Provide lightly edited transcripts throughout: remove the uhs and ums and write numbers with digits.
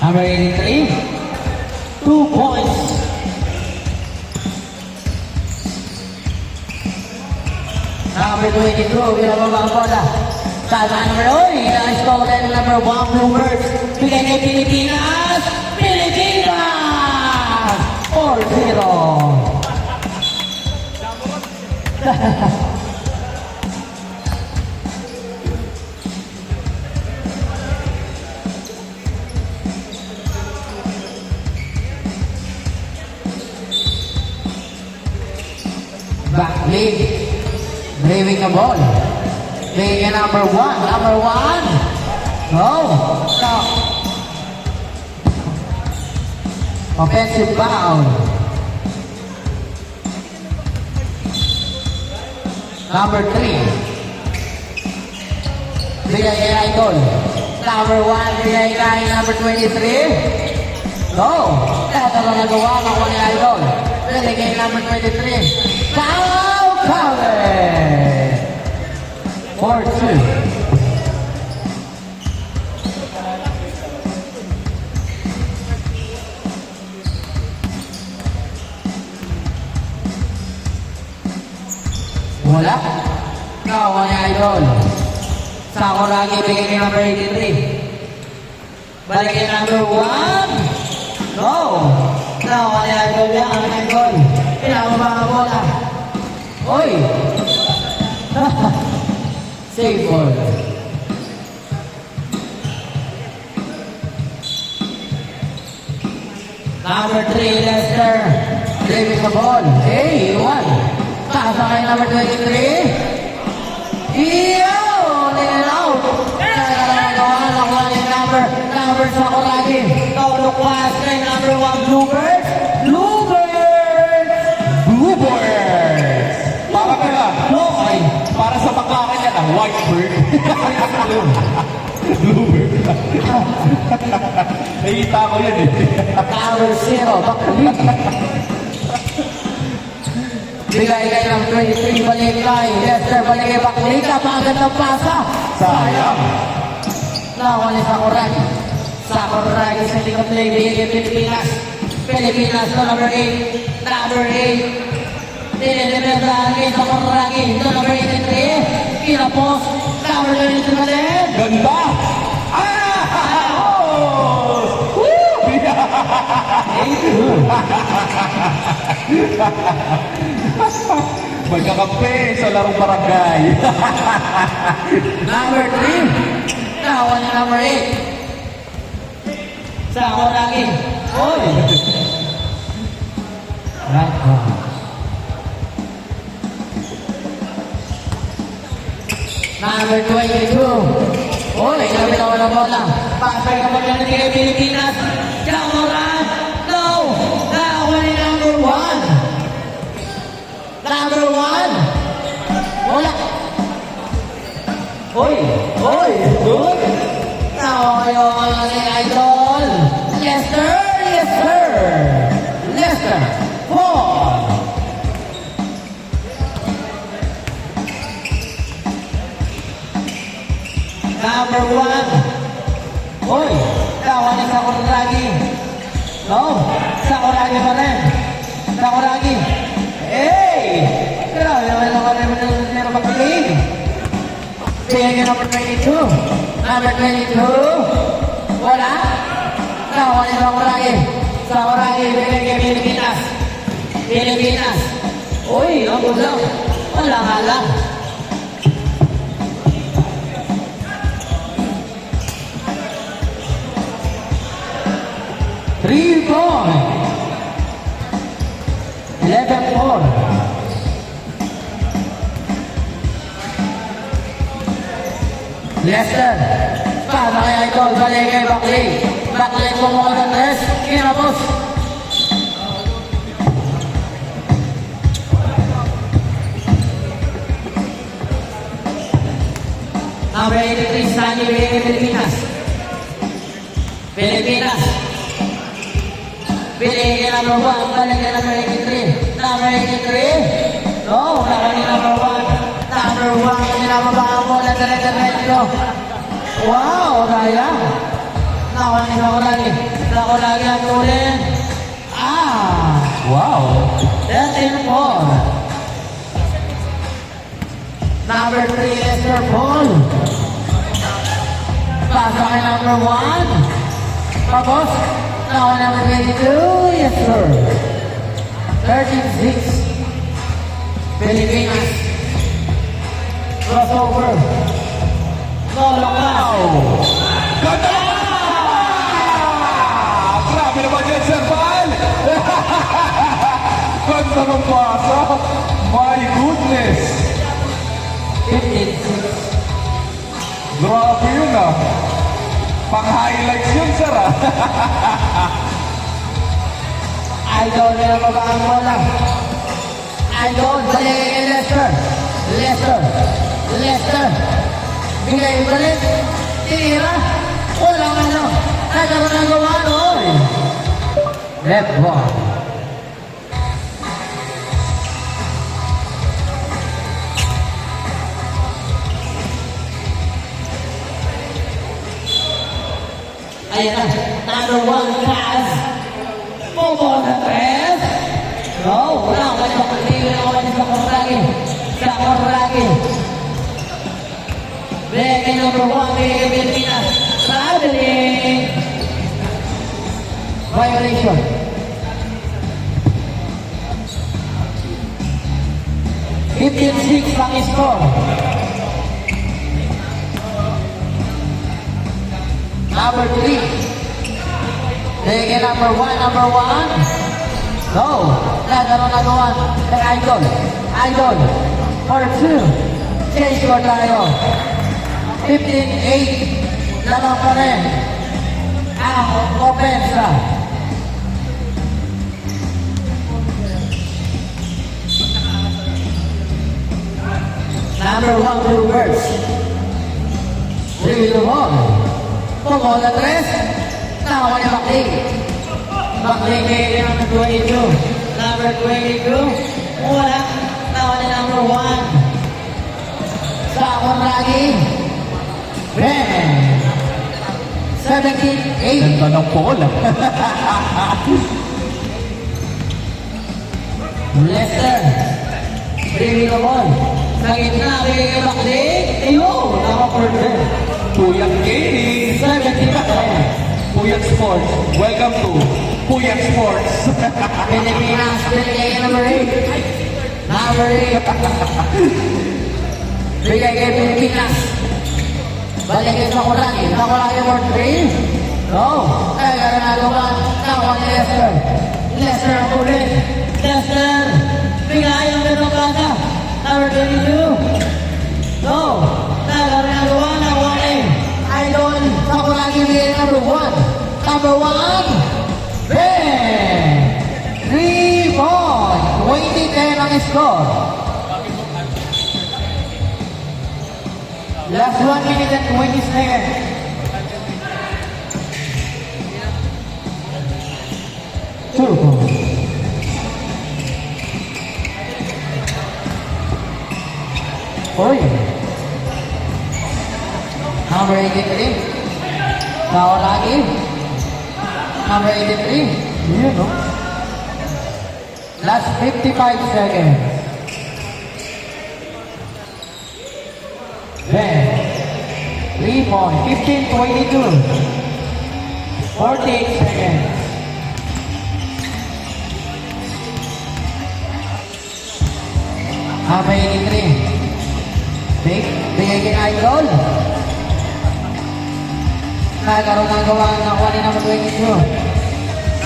Number 83, 2 points. Number 22, binababa ang bola. Tama number 1, nice goal and number 1, Bluebirds. Bigay kay Pilipinas! Pilipinas! 4-0. Back lead. Driving the ball. Bigay number 1. Number 1. No. No. Offensive foul. Number 3. Bigay kay Idol. Number 1. Bigay kay number 23. No. Ito na nagawa ng ni Idol. Bigay kay number 23. Foul cover. 4-2. Wala. Kawa ni Idol. Sako lagi bigay ni number 83. Balik kay number 1. No. Kawa ni Idol yan. Ang Idol. Pinababa ang bola. Oy. Save ball. Number 3, Lester. Driving the ball. Hey, 1. Pasa kay number 23. Iyo! Nilin out. Nagawa ni number sa ko lagi. Tawag pass kay number 1, Bluebirds. Bluebirds! Para ka na. Okay. Para sa pagkakin yan, white bird. Bluebird. Nakita ko yan eh. Number 0, Bakuli. Bigay kay ng 23, balik kay Lester, balik kay Bakuli. Kapagad ng pasa. Sayang. Nakuha ni Sakuragi. Sakuragi sa likod play, bigay kay Pilipinas. Pilipinas to number 8. Number 8. Dinidimenda kay Sakuragi. To number 83. Kinapos. Number 23 ulit. Ganda. Magkakampi sa larong barangay. Number 3. Nakuha ni number 8. Sakuragi. Oy! Right. Number 22. Oy, nabitaw na bola. Pasay ka pagyan kay Pilipinas. Kamuran. No! Nakuha ni number 1. Number 1. Wala. Oy! Oy! Good! Nakuha yung ni Idol. Lester! Lester! Lester! 4! Number 1. Uy, tawa ni Sakuragi. No, Sakuragi pa rin. Sakuragi. Hey! Grabe naman naman naman naman magpiling. Bigyan niya number 22. Number 22. Wala. Tawa ni Sakuragi. Sakuragi, bigyan niya Pilipinas. Pilipinas. Uy, ang gulo. Wala nga lang. Three point. 11-4. Lester. Pasa kay Idol. Balik kay Bakli. Bakli kumuha ng tres. Kinapos. Number 83, Sani, bigay kay Pilipinas. Pilipinas. Bigay kay number 1, balik kay number 83. Number 83. No, naka ni number 1. Number 1, ninababa ang bola sa red. Wow, daya. Naka ni number 1. Ako lagi ang ulit. Wow. 13-4. Number 3, Lester Paul. Pasa kay number 1. Tapos, now number 22, yes sir. 13-6. Pilipinas. Crossover. No lockout. Ganda! Grabe naman yan, Sir Val! Ganda ng pasa! My goodness! 15-6. Grabe yun ah! Pang-highlights yun, Sir ah! Idol na babaan mo lang. Idol, balik kay Lester. Lester. Lester. Bigay balik. Tira. Walang ano. Nagkaroon ng gawa noon. Left ball. Ayan na. Number 1 pass. Bobo na tres. No, wala. Wala sa pagtigil. Wala sa Corragi. Sa Corragi. Beke number 1. Beke Pilipinas. Traveling. Violation. $15-6 ang score. Number 3. Beke number 1. Number 1. Go. Nagkaroon na gawan. Kay Idol. Idol. For 2. Change score tayo. 15-8. Lamang pa rin. Ang opensa. Number 1, Bluebirds. 3 to 1. Pumol na 3. Tawa ni Bakling. Bakling may number 22. Number 22. Wala. Tawa ni number 1. Sa Corragi. Ben. 17-8. Ganda ng Paul ah! Lester. 3 to 1. Sa gitna, bigay kay Bakling. Ayun. Naka-quarter. Puyat Gaming! 17-10. Puyat Sports! Welcome to Puyat Sports! Pilipinas, bigay kay number 8. Number 8. Bigay kay Pilipinas. Balik kay Sakuragi. Sakuragi for 3. Go. Ay, nagawa. Nakuha ni Lester. Lester ang ulit. Lester. Bigay ang Mendoza. Number 22. Go. Nagawa. Nakuha ni Idol. Sakuragi bigay number 1. Number 1. Ben. 3 points. 20-10 ang score. Last 1 minute and 20 seconds. Two points. Oy. Number 83. Tao lagi. Number 83. Yun, no? Last 55 seconds. Then, 3 points. 15-22. 48 seconds. Number 83. Bigay kay Idol. Nagkaroon ng gawa ng nakuha ni number 22.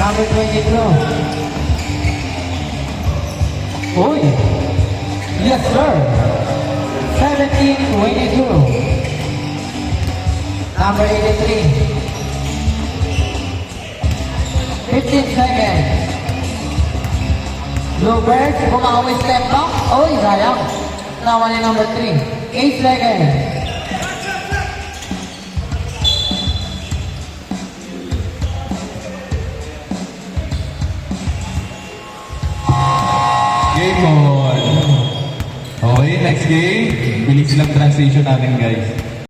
Number 22. Uy! Yes, sir! 17-22. Number 83. 15 seconds. Bluebirds, bumawi step back. Uy, sayang. Nakuha ni number 3. 8 seconds. Game on! Okay, next game. Bilis lang transition natin guys.